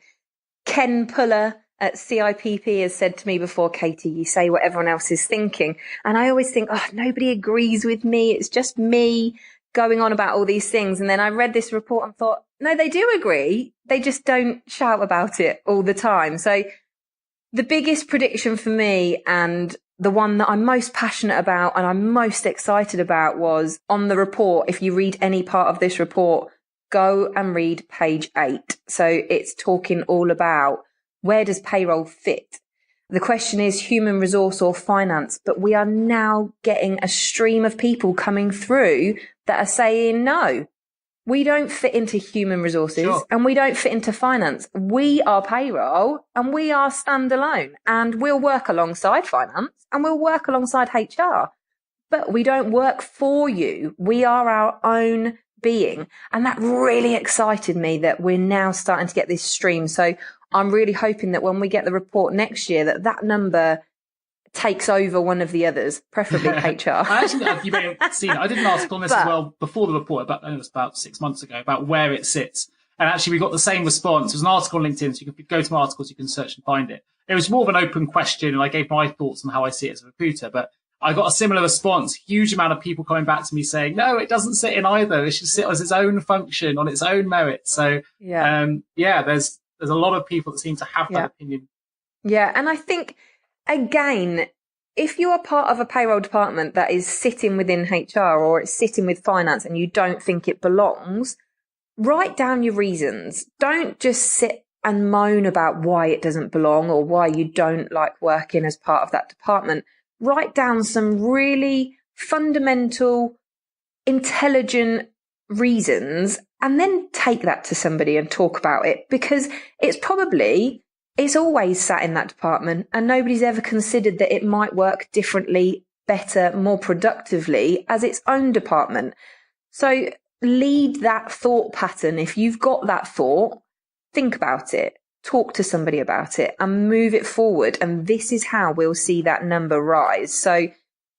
Ken Puller at CIPP has said to me before, Katie, you say what everyone else is thinking. And I always think, oh, nobody agrees with me. It's just me going on about all these things. And then I read this report and thought, no, they do agree. They just don't shout about it all the time. So the biggest prediction for me, and the one that I'm most passionate about and I'm most excited about, was on the report. If you read any part of this report, go and read page 8. So it's talking all about, where does payroll fit? The question is human resource or finance, but we are now getting a stream of people coming through that are saying, no, we don't fit into human resources. Sure. And we don't fit into finance. We are payroll and we are standalone, and we'll work alongside finance and we'll work alongside HR, but we don't work for you. We are our own being. And that really excited me that we're now starting to get this stream. So I'm really hoping that when we get the report next year, that number takes over one of the others, preferably HR. I actually, you may have seen it. I did an article on this as well before the report, it was about 6 months ago, about where it sits. And actually, we got the same response. There's an article on LinkedIn, so you can go to my articles, you can search and find it. It was more of an open question, and I gave my thoughts on how I see it as a recruiter. But I got a similar response, huge amount of people coming back to me saying, no, it doesn't sit in either. It should sit as its own function, on its own merit. So, there's a lot of people that seem to have that opinion. Yeah, and I think, again, if you are part of a payroll department that is sitting within HR or it's sitting with finance and you don't think it belongs, write down your reasons. Don't just sit and moan about why it doesn't belong or why you don't like working as part of that department. Write down some really fundamental, intelligent reasons, and then take that to somebody and talk about it, because it's always sat in that department and nobody's ever considered that it might work differently, better, more productively as its own department. So lead that thought pattern. If you've got that thought, think about it, talk to somebody about it and move it forward. And this is how we'll see that number rise. So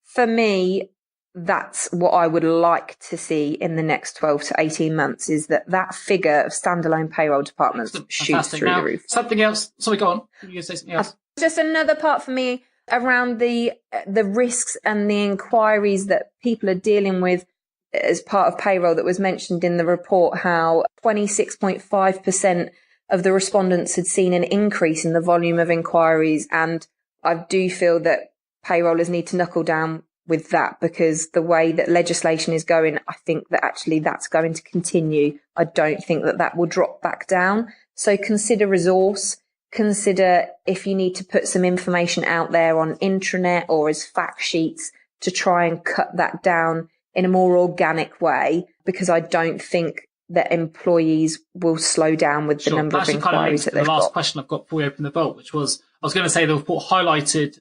for me, that's what I would like to see in the next 12 to 18 months, is that figure of standalone payroll departments shoots through the roof. Something else. Sorry, go on. You can say something else. Just another part for me around the risks and the inquiries that people are dealing with as part of payroll that was mentioned in the report, how 26.5% of the respondents had seen an increase in the volume of inquiries. And I do feel that payrollers need to knuckle down with that, because the way that legislation is going, I think that actually that's going to continue. I don't think that will drop back down. So consider resource, consider if you need to put some information out there on intranet or as fact sheets to try and cut that down in a more organic way, because I don't think that employees will slow down with the number of inquiries that they've got. The last question I've got before we open the vault, which was, I was going to say the report highlighted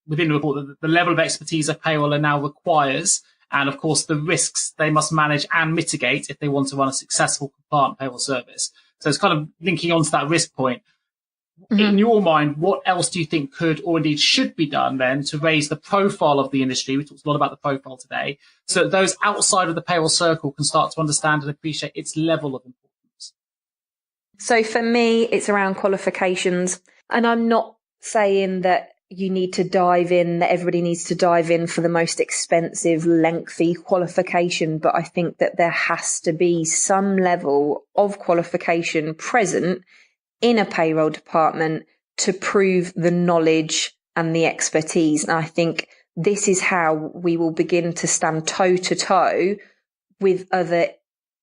within the report that the level of expertise a payroller now requires, and of course the risks they must manage and mitigate if they want to run a successful compliant payroll service. So it's kind of linking on to that risk point. Mm-hmm. In your mind, what else do you think could or indeed should be done then to raise the profile of the industry? We talked a lot about the profile today, so that those outside of the payroll circle can start to understand and appreciate its level of importance. So for me, it's around qualifications. And I'm not saying that you need to dive in, that everybody needs to dive in for the most expensive, lengthy qualification. But I think that there has to be some level of qualification present in a payroll department to prove the knowledge and the expertise. And I think this is how we will begin to stand toe to toe with other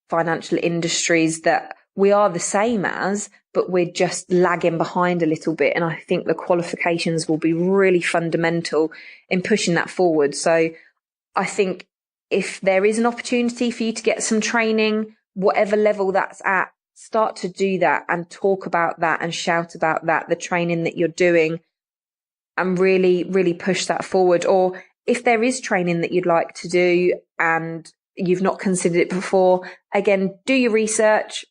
financial industries that we are the same as, but we're just lagging behind a little bit. And I think the qualifications will be really fundamental in pushing that forward. So I think if there is an opportunity for you to get some training, whatever level that's at, start to do that and talk about that and shout about that, the training that you're doing, and really, really push that forward. Or if there is training that you'd like to do and you've not considered it before, again, do your research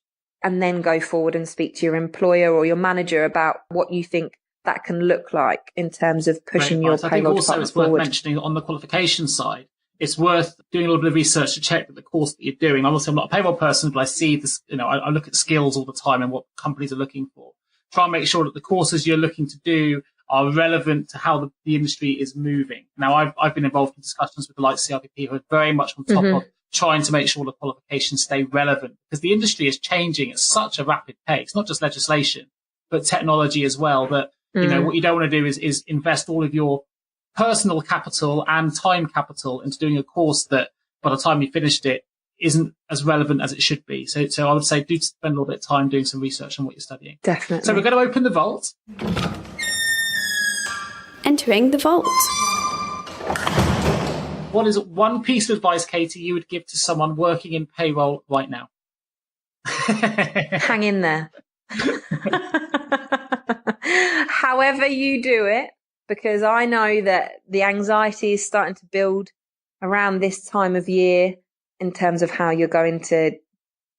and then go forward and speak to your employer or your manager about what you think that can look like in terms of pushing your payroll department forward. I think also it's worth mentioning on the qualification side, it's worth doing a little bit of research to check that the course that you're doing. I'm not a payroll person, but I see this, I look at skills all the time and what companies are looking for. try and make sure that the courses you're looking to do are relevant to how the industry is moving. Now, I've been involved in discussions with the likes of CRPP who are very much on top of trying to make sure the qualifications stay relevant, because the industry is changing at such a rapid pace, not just legislation, but technology as well, that, you know, what you don't want to do is invest all of your personal capital and time capital into doing a course that by the time you finished it isn't as relevant as it should be. So I would say do spend a little bit of time doing some research on what you're studying. Definitely. So we're going to open the vault. Entering the vault. What is one piece of advice, Katie, you would give to someone working in payroll right now? Hang in there. However you do it, because I know that the anxiety is starting to build around this time of year in terms of how you're going to,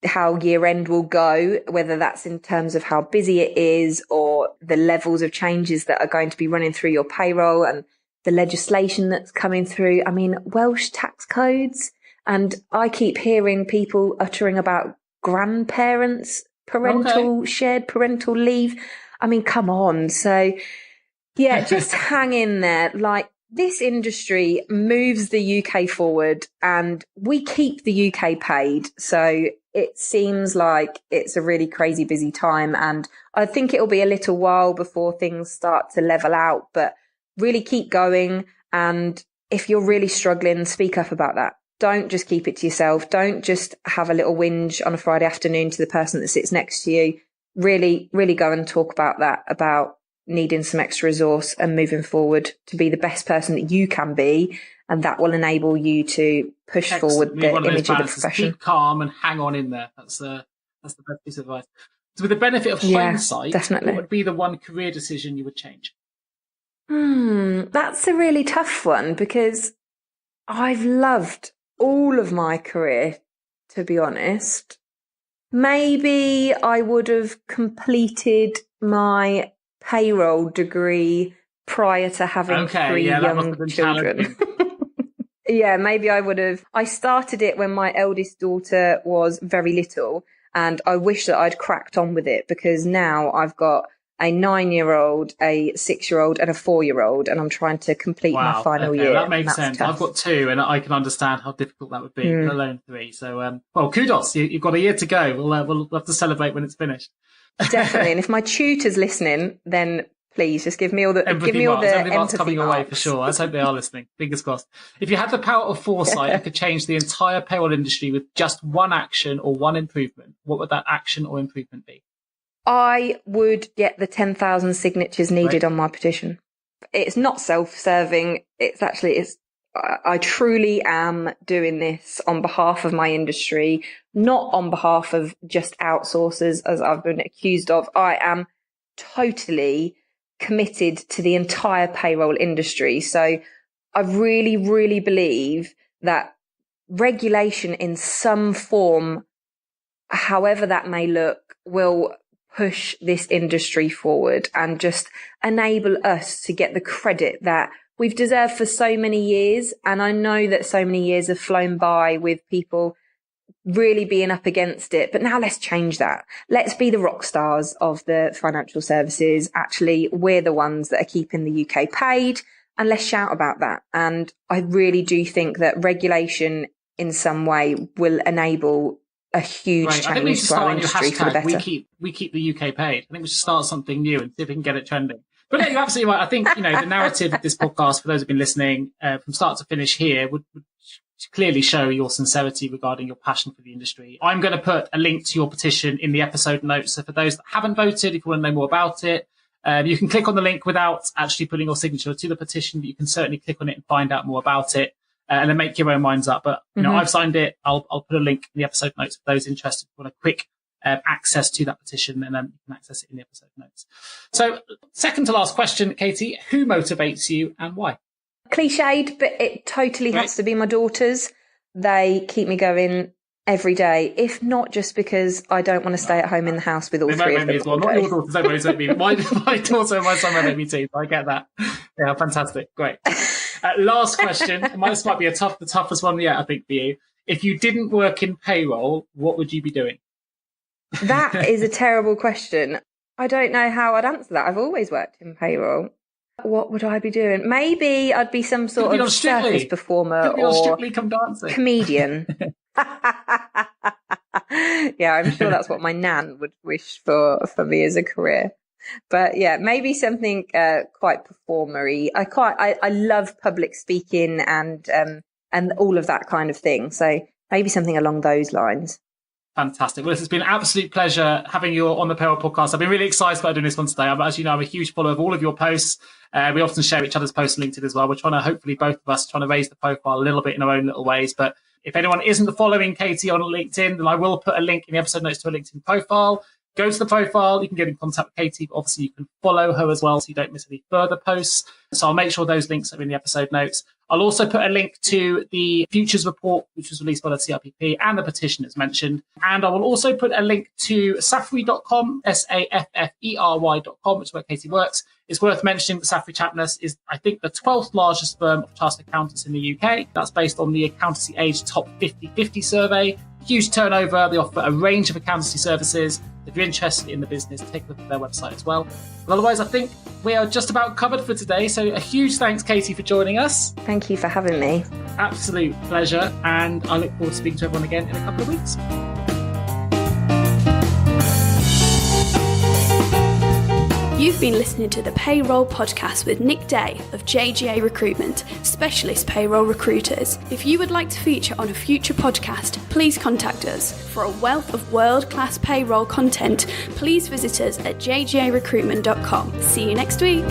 how year end will go, whether that's in terms of how busy it is or the levels of changes that are going to be running through your payroll and the legislation that's coming through. I mean, Welsh tax codes, and I keep hearing people uttering about grandparents, shared parental leave. I mean, come on. So yeah, just hang in there. Like, this industry moves the UK forward and we keep the UK paid. So it seems like it's a really crazy busy time. And I think it'll be a little while before things start to level out, but really keep going. And if you're really struggling, speak up about that. Don't just keep it to yourself. Don't just have a little whinge on a Friday afternoon to the person that sits next to you. Really, really go and talk about that, about needing some extra resource and moving forward to be the best person that you can be. And that will enable you to push forward the image of the profession. Keep calm and hang on in there. That's the best piece of advice. So with the benefit of hindsight, definitely, what would be the one career decision you would change? That's a really tough one, because I've loved all of my career, to be honest. Maybe I would have completed my payroll degree prior to having three young children. Yeah, maybe I would have. I started it when my eldest daughter was very little, and I wish that I'd cracked on with it, because now I've got a 9-year-old, a 6-year-old and a 4-year-old, and I'm trying to complete my final year. That makes sense. Tough. I've got 2 and I can understand how difficult that would be, let alone 3. So, well, kudos. You've got a year to go. We'll have to celebrate when it's finished. Definitely. And if my tutor's listening, then please just give me all the empathy marks coming your way for sure. Let's hope they are listening. Fingers crossed. If you had the power of foresight and could change the entire payroll industry with just one action or one improvement, what would that action or improvement be? I would get the 10,000 signatures needed on my petition. It's not self-serving. I truly am doing this on behalf of my industry, not on behalf of just outsourcers, as I've been accused of. I am totally committed to the entire payroll industry. So I really, really believe that regulation in some form, however that may look, will push this industry forward and just enable us to get the credit that we've deserved for so many years. And I know that so many years have flown by with people really being up against it. But now let's change that. Let's be the rock stars of the financial services. Actually, we're the ones that are keeping the UK paid, and let's shout about that. And I really do think that regulation in some way will enable a huge change to our industry for the better. We keep the UK paid. I think we should start something new and see if we can get it trending. But no, you're absolutely right. I think, the narrative of this podcast, for those who've been listening from start to finish here, would clearly show your sincerity regarding your passion for the industry. I'm going to put a link to your petition in the episode notes. So for those that haven't voted, if you want to know more about it, you can click on the link without actually putting your signature to the petition, but you can certainly click on it and find out more about it. And then make your own minds up. But, I've signed it. I'll put a link in the episode notes for those interested who want a quick access to that petition, and then you can access it in the episode notes. So, second to last question, Katie, who motivates you and why? Cliched, but it totally has to be my daughters. They keep me going every day, if not just because I don't want to stay at home in the house with all three of them. As well. Not your daughters don't motivate me. My daughter and my son motivate me too. I get that. Yeah, fantastic. Great. Last question. This might be the toughest one yet, I think, for you. If you didn't work in payroll, what would you be doing? That is a terrible question. I don't know how I'd answer that. I've always worked in payroll. What would I be doing? Maybe I'd be some sort of circus performer or comedian. Yeah, I'm sure that's what my nan would wish for me as a career. But yeah, maybe something quite performery. I love public speaking and all of that kind of thing. So maybe something along those lines. Fantastic. Well, it's been an absolute pleasure having you on the Payroll Podcast. I've been really excited about doing this one today. As you know, I'm a huge follower of all of your posts. We often share each other's posts on LinkedIn as well. We're trying to, hopefully, both of us trying to raise the profile a little bit in our own little ways. But if anyone isn't following Katie on LinkedIn, then I will put a link in the episode notes to a LinkedIn profile. Go to the profile. You can get in contact with Katie. Obviously, you can follow her as well so you don't miss any further posts. So I'll make sure those links are in the episode notes. I'll also put a link to the Futures Report, which was released by the CRPP, and the petition as mentioned. And I will also put a link to Saffery.com, Saffery.com, which is where Katie works. It's worth mentioning that Saffery Champness is, I think, the 12th largest firm of chartered accountants in the UK. That's based on the Accountancy Age Top 50/50 survey. Huge turnover. They offer a range of accountancy services. If you're interested in the business, take a look at their website as well. But otherwise, I think we are just about covered for today. So a huge thanks, Katie, for joining us. Thank you for having me. Absolute pleasure. And I look forward to speaking to everyone again in a couple of weeks. You've been listening to the Payroll Podcast with Nick Day of JGA Recruitment, specialist payroll recruiters. If you would like to feature on a future podcast, please contact us. For a wealth of world-class payroll content, please visit us at jgarecruitment.com. See you next week.